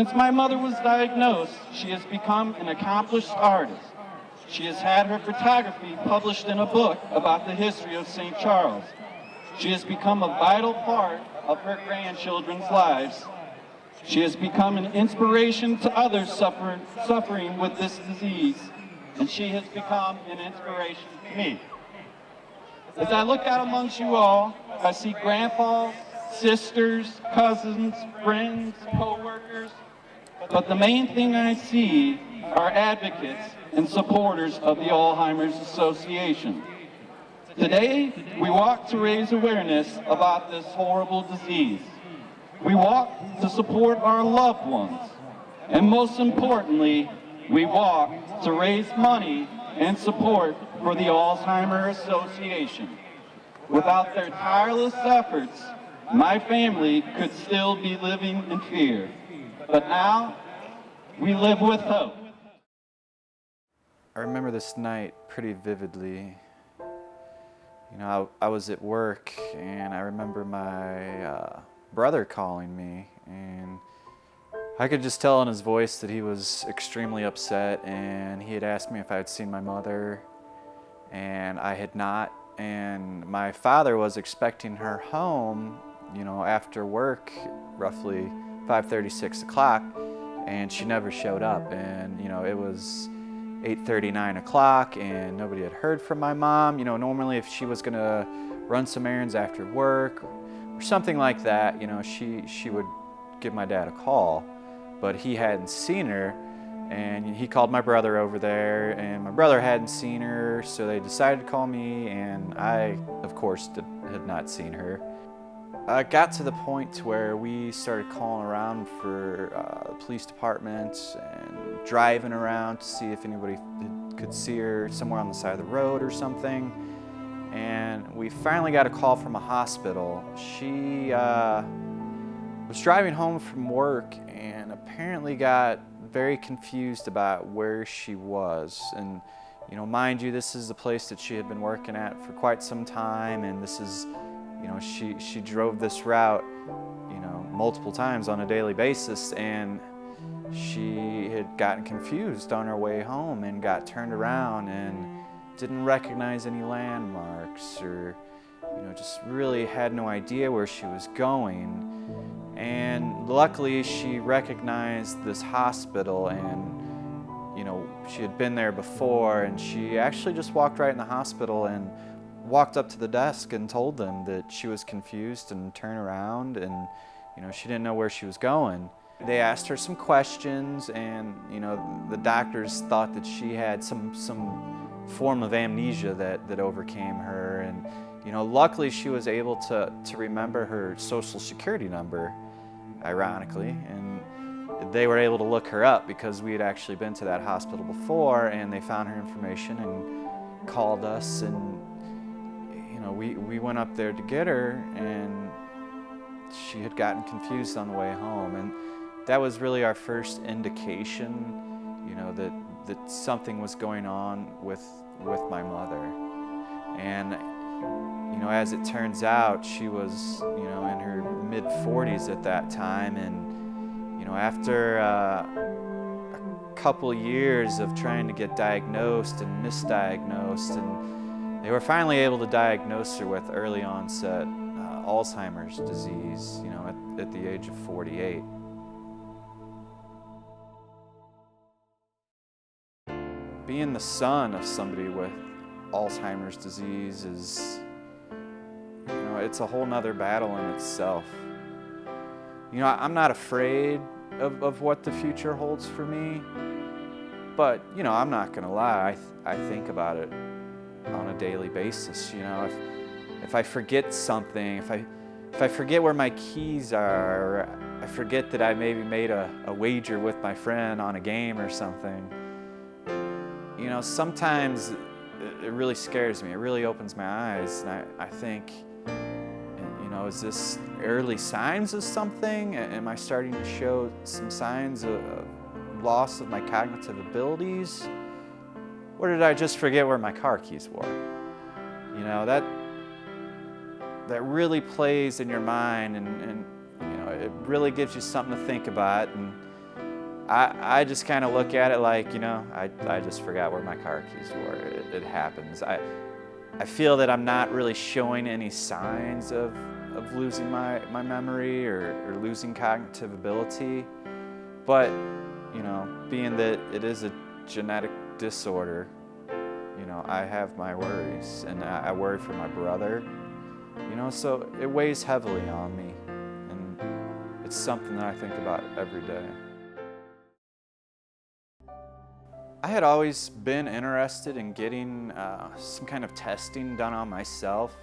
Since my mother was diagnosed, she has become an accomplished artist. She has had her photography published in a book about the history of St. Charles. She has become a vital part of her grandchildren's lives. She has become an inspiration to others suffering with this disease, and she has become an inspiration to me. As I look out amongst you all, I see grandpas, sisters, cousins, friends, co-workers, but the main thing I see are advocates and supporters of the Alzheimer's Association. Today, we walk to raise awareness about this horrible disease. We walk to support our loved ones. And most importantly, we walk to raise money and support for the Alzheimer's Association. Without their tireless efforts, my family could still be living in fear. But now, we live with hope. I remember this night pretty vividly. You know, I was at work and I remember my brother calling me, and I could just tell in his voice that he was extremely upset, and he had asked me if I had seen my mother, and I had not. And my father was expecting her home, you know, after work, roughly 5:30, 6 o'clock, and she never showed up. And, you know, it was 8:30, 9 o'clock, and nobody had heard from my mom. You know, normally if she was gonna run some errands after work or something like that, you know, she would give my dad a call, but he hadn't seen her. And he called my brother over there, and my brother hadn't seen her, so they decided to call me, and I, of course, had not seen her. I got to the point where we started calling around for the police department and driving around to see if anybody could see her somewhere on the side of the road or something. And we finally got a call from a hospital. She was driving home from work and apparently got very confused about where she was. And, you know, mind you, this is the place that she had been working at for quite some time, and this is, you know, she drove this route, you know, multiple times on a daily basis, and she had gotten confused on her way home and got turned around and didn't recognize any landmarks, or, you know, just really had no idea where she was going. And luckily she recognized this hospital, and, you know, she had been there before, and she actually just walked right in the hospital and walked up to the desk and told them that she was confused and turned around, and, you know, she didn't know where she was going. They asked her some questions, and, you know, the doctors thought that she had some form of amnesia that overcame her. And, you know, luckily she was able to remember her social security number, ironically, and they were able to look her up because we had actually been to that hospital before, and they found her information and called us, and, you know, we went up there to get her, and she had gotten confused on the way home. And that was really our first indication, you know, that something was going on with my mother. And, you know, as it turns out, she was, you know, in her mid-40s at that time. And, you know, after a couple years of trying to get diagnosed and misdiagnosed, and they were finally able to diagnose her with early onset Alzheimer's disease, you know, at the age of 48. Being the son of somebody with Alzheimer's disease is, you know, it's a whole nother battle in itself. You know, I'm not afraid of what the future holds for me, but, you know, I'm not gonna lie, I think about it on a daily basis. You know, if I forget something, if I forget where my keys are, or I forget that I maybe made a wager with my friend on a game or something, you know, sometimes it really scares me. It really opens my eyes, and I think, you know, is this early signs of something? Am I starting to show some signs of loss of my cognitive abilities? Or did I just forget where my car keys were? You know, that really plays in your mind, and you know, it really gives you something to think about. And I just kind of look at it like, I just forgot where my car keys were. It happens. I feel that I'm not really showing any signs of losing my memory or losing cognitive ability. But, being that it is a genetic disorder, I have my worries, and I worry for my brother, so it weighs heavily on me, and it's something that I think about every day. I had always been interested in getting some kind of testing done on myself.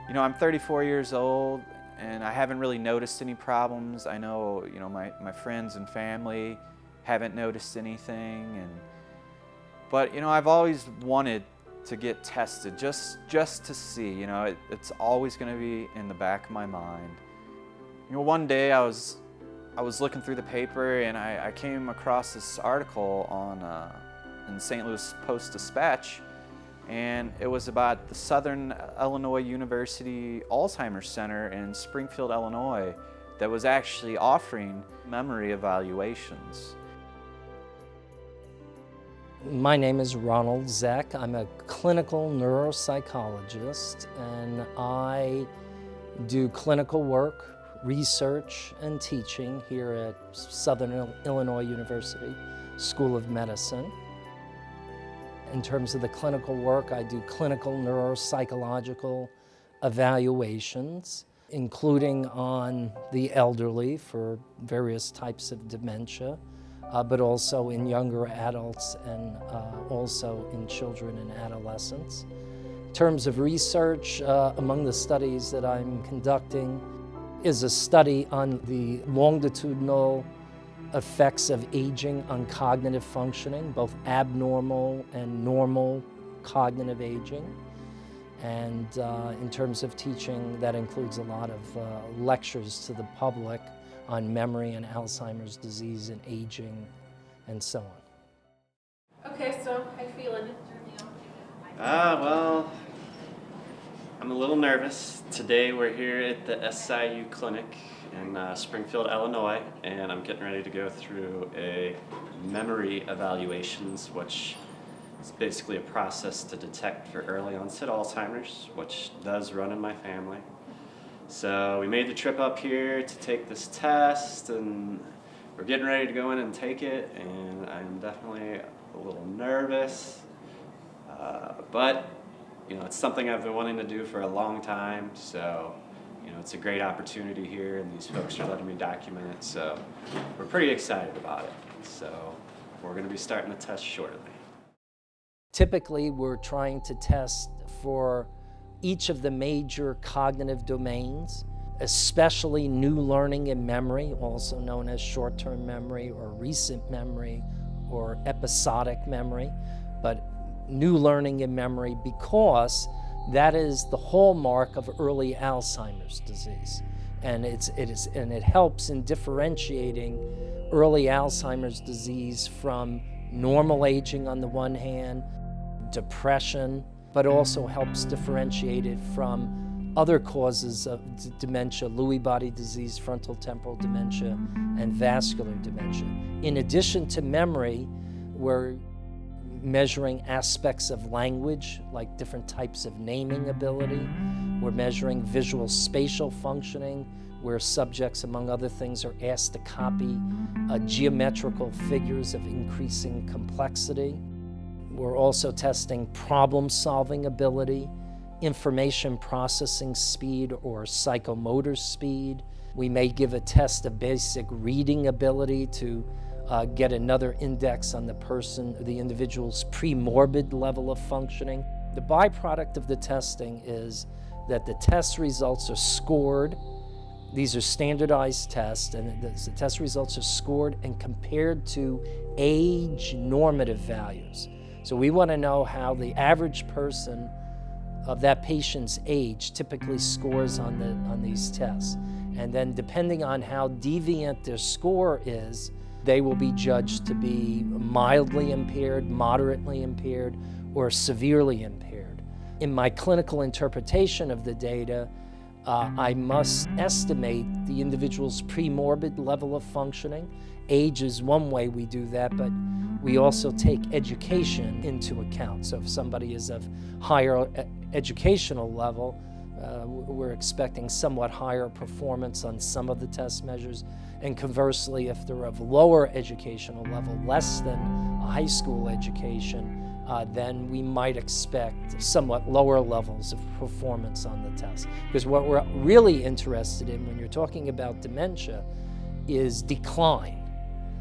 I'm 34 years old, and I haven't really noticed any problems. I know, my friends and family haven't noticed anything, but I've always wanted to get tested just to see. It's always going to be in the back of my mind. One day I was looking through the paper, and I came across this article on in St. Louis Post-Dispatch, and it was about the Southern Illinois University Alzheimer's Center in Springfield, Illinois, that was actually offering memory evaluations. My name is Ronald Zeck. I'm a clinical neuropsychologist, and I do clinical work, research, and teaching here at Southern Illinois University School of Medicine. In terms of the clinical work, I do clinical neuropsychological evaluations, including on the elderly for various types of dementia, but also in younger adults and also in children and adolescents. In terms of research, among the studies that I'm conducting is a study on the longitudinal effects of aging on cognitive functioning, both abnormal and normal cognitive aging. And in terms of teaching, that includes a lot of lectures to the public on memory and Alzheimer's disease and aging and so on. Okay, so how you feeling? Well, I'm a little nervous. Today we're here at the SIU clinic in Springfield, Illinois, and I'm getting ready to go through a memory evaluations, which is basically a process to detect for early onset Alzheimer's, which does run in my family. So we made the trip up here to take this test, and we're getting ready to go in and take it, and I'm definitely a little nervous, but it's something I've been wanting to do for a long time, so it's a great opportunity here, and these folks are letting me document it, so we're pretty excited about it. So we're going to be starting the test shortly. Typically, we're trying to test for each of the major cognitive domains, especially new learning and memory, also known as short-term memory or recent memory or episodic memory, but new learning and memory because that is the hallmark of early Alzheimer's disease. And it helps in differentiating early Alzheimer's disease from normal aging on the one hand, depression, but also helps differentiate it from other causes of dementia, Lewy body disease, frontal temporal dementia, and vascular dementia. In addition to memory, we're measuring aspects of language, like different types of naming ability. We're measuring visual spatial functioning, where subjects, among other things, are asked to copy geometrical figures of increasing complexity. We're also testing problem-solving ability, information processing speed or psychomotor speed. We may give a test of basic reading ability to get another index on the individual's pre-morbid level of functioning. The byproduct of the testing is that the test results are scored. These are standardized tests, and the test results are scored and compared to age normative values. So we want to know how the average person of that patient's age typically scores on these tests. And then depending on how deviant their score is, they will be judged to be mildly impaired, moderately impaired, or severely impaired. In my clinical interpretation of the data, I must estimate the individual's premorbid level of functioning. Age is one way we do that, but we also take education into account. So if somebody is of higher educational level, we're expecting somewhat higher performance on some of the test measures. And conversely, if they're of lower educational level, less than a high school education, then we might expect somewhat lower levels of performance on the test. Because what we're really interested in when you're talking about dementia is decline.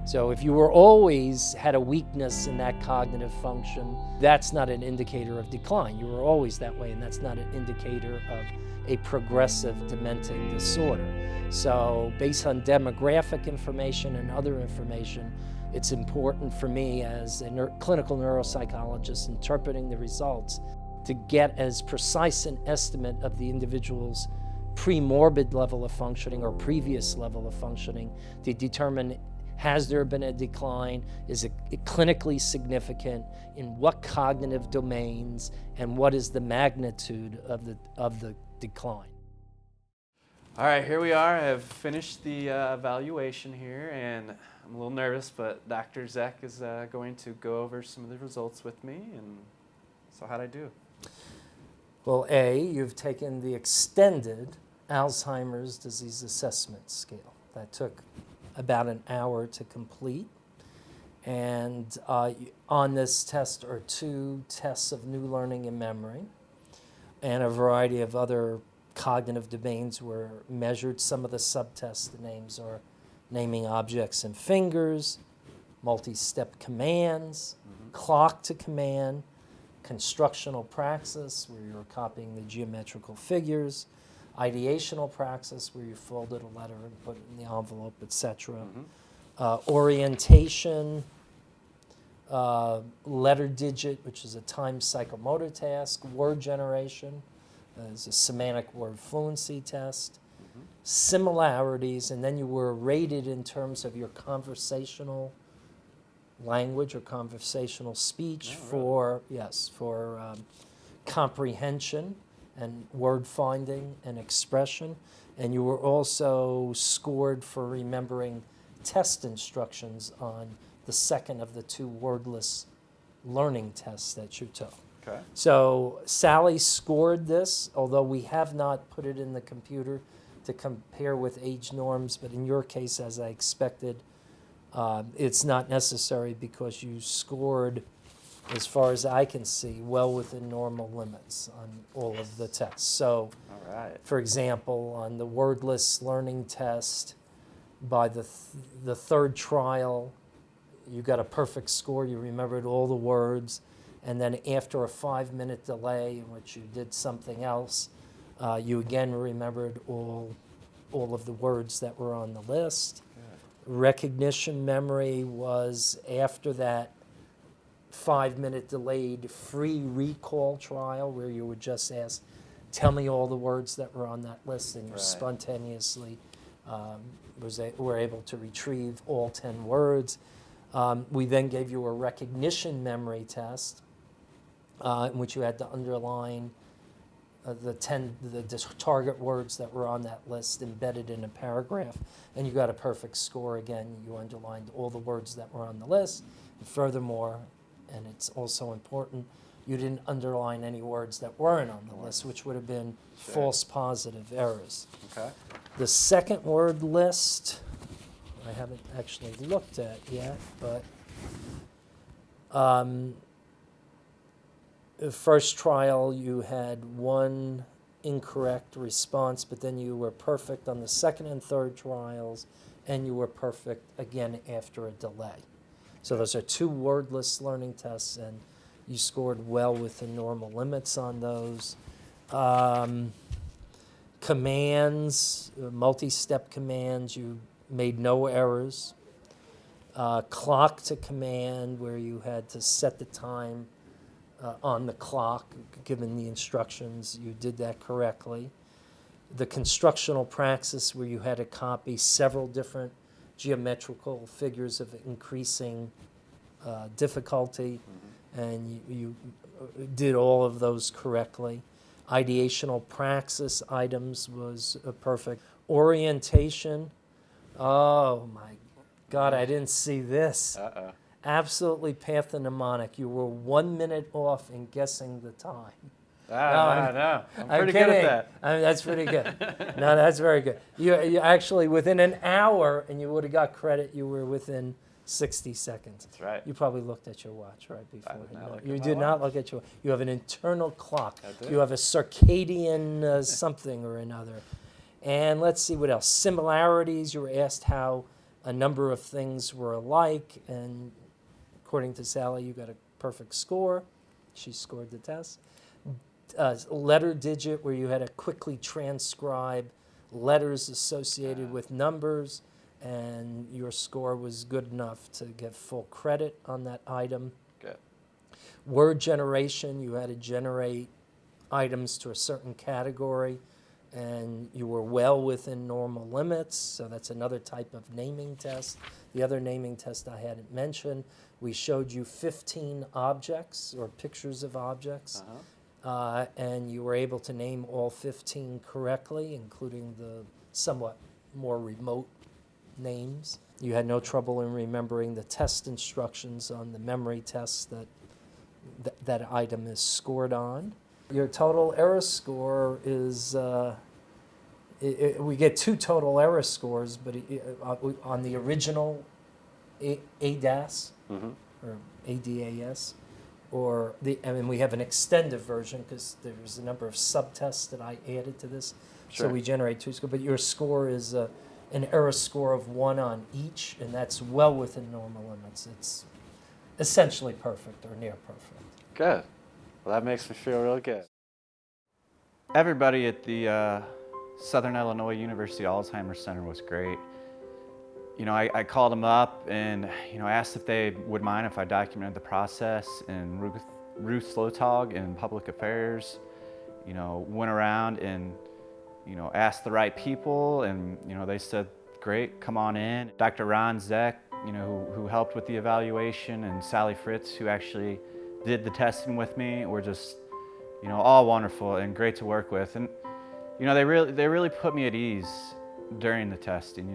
So if you were always had a weakness in that cognitive function, that's not an indicator of decline. You were always that way, and that's not an indicator of a progressive dementing disorder. So based on demographic information and other information, it's important for me as a clinical neuropsychologist interpreting the results to get as precise an estimate of the individual's premorbid level of functioning or previous level of functioning to determine, has there been a decline? Is it clinically significant? In what cognitive domains? And what is the magnitude of the decline? All right, here we are. I've finished the evaluation here, and I'm a little nervous, but Dr. Zek is going to go over some of the results with me. And so how'd I do? Well, A, you've taken the extended Alzheimer's disease assessment scale. That took about an hour to complete. And on this test are 2 tests of new learning and memory, and a variety of other cognitive domains were measured. Some of the subtests, the names are naming objects and fingers, multi-step commands, clock to command, constructional praxis, where you're copying the geometrical figures, ideational praxis, where you folded a letter and put it in the envelope, etc. Orientation, letter digit, which is a time psychomotor task, word generation, is a semantic word fluency test, similarities, and then you were rated in terms of your conversational language or conversational speech for comprehension and word finding and expression. And you were also scored for remembering test instructions on the second of the 2 wordless learning tests that you took. Okay. So Sally scored this, although we have not put it in the computer to compare with age norms, but in your case, as I expected, it's not necessary because you scored, as far as I can see, well within normal limits on all of the tests. So, All right. for example, on the wordless learning test, by the 3rd trial, you got a perfect score. You remembered all the words. And then after a 5-minute delay in which you did something else, you again remembered all of the words that were on the list. Good. Recognition memory was after that 5-minute delayed free recall trial where you would just ask, tell me all the words that were on that list, and you spontaneously were able to retrieve all 10 words. We then gave you a recognition memory test in which you had to underline the target words that were on that list embedded in a paragraph, and you got a perfect score again. You underlined all the words that were on the list. And furthermore, and it's also important, you didn't underline any words that weren't on the list, which would have been false positive errors. Okay. The second word list, I haven't actually looked at yet, but the first trial you had 1 incorrect response, but then you were perfect on the 2nd and 3rd trials, and you were perfect again after a delay. So those are 2 wordless learning tests, and you scored well within normal limits on those. Commands, multi-step commands, you made no errors. Clock to command, where you had to set the time on the clock, given the instructions, you did that correctly. The constructional praxis, where you had to copy several different geometrical figures of increasing difficulty, and you did all of those correctly. Ideational praxis items was perfect. Orientation. Oh my God, I didn't see this. Uh-oh. Absolutely pathognomonic. You were 1 minute off in guessing the time. No, I'm I'm pretty kidding. good at that. I mean, that's pretty good. No, that's very good. You actually, within an hour, and you would have got credit, you were within 60 seconds. That's right. You probably looked at your watch right before. did not look at You my did not watch. look at your. You have an internal clock. I do. You have a circadian something or another. And let's see what else. Similarities. You were asked how a number of things were alike, and according to Sally, you got a perfect score. She scored the test. Letter digit, where you had to quickly transcribe letters associated with numbers, and your score was good enough to get full credit on that item. Good. Word generation, you had to generate items to a certain category, and you were well within normal limits, so that's another type of naming test. The other naming test I hadn't mentioned, we showed you 15 objects or pictures of objects. And you were able to name all 15 correctly, including the somewhat more remote names. You had no trouble in remembering the test instructions on the memory tests that item is scored on. Your total error score is, we get 2 total error scores, but on the original ADAS, or ADAS, and we have an extended version because there's a number of subtests that I added to this. Sure. So we generate 2 scores, but your score is an error score of 1 on each, and that's well within normal limits. It's essentially perfect or near perfect. Good. Well, that makes me feel real good. Everybody at the Southern Illinois University Alzheimer's Center was great. You know, I called them up and, asked if they would mind if I documented the process, and Ruth Slotog in Public Affairs, went around and, asked the right people, and, they said, great, come on in. Dr. Ron Zeck, who helped with the evaluation, and Sally Fritz, who actually did the testing with me, were just, all wonderful and great to work with. And, they really put me at ease during the testing.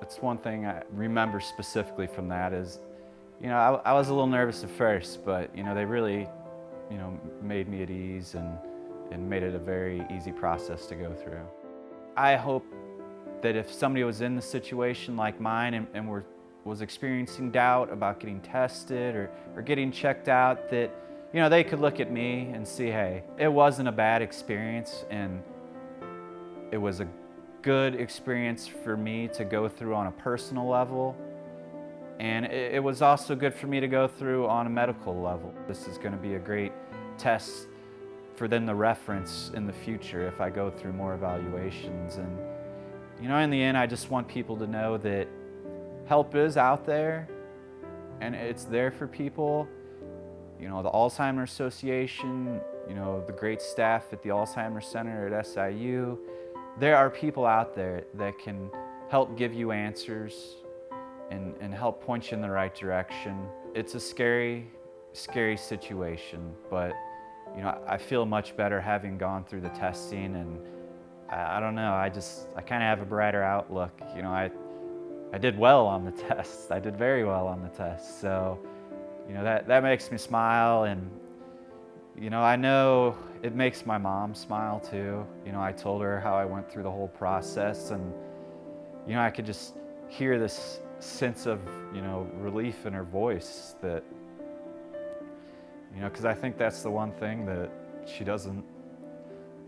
That's one thing I remember specifically from that is, I was a little nervous at first, but, they really, made me at ease and made it a very easy process to go through. I hope that if somebody was in the situation like mine and was experiencing doubt about getting tested or getting checked out, that, they could look at me and see, hey, it wasn't a bad experience, and it was a good experience for me to go through on a personal level, and it was also good for me to go through on a medical level. This is going to be a great test for them to reference in the future if I go through more evaluations. And in the end, I just want people to know that help is out there and it's there for people. The Alzheimer's Association, the great staff at the Alzheimer's Center at SIU, there are people out there that can help give you answers and help point you in the right direction. It's a scary, scary situation, but I feel much better having gone through the testing, and I don't know, I kind of have a brighter outlook. I did well on the test. I did very well on the test, so that makes me smile, and I know it makes my mom smile too. I told her how I went through the whole process, and I could just hear this sense of relief in her voice, that because I think that's the one thing that she doesn't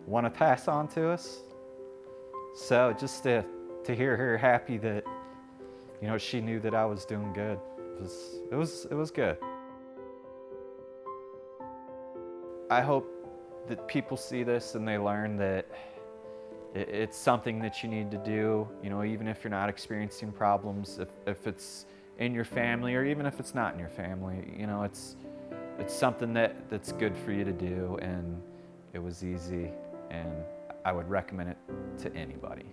want to pass on to us. So just to hear her happy that she knew that I was doing good, it was good. I hope that people see this and they learn that it's something that you need to do, even if you're not experiencing problems, if it's in your family or even if it's not in your family, it's something that's good for you to do, and it was easy, and I would recommend it to anybody.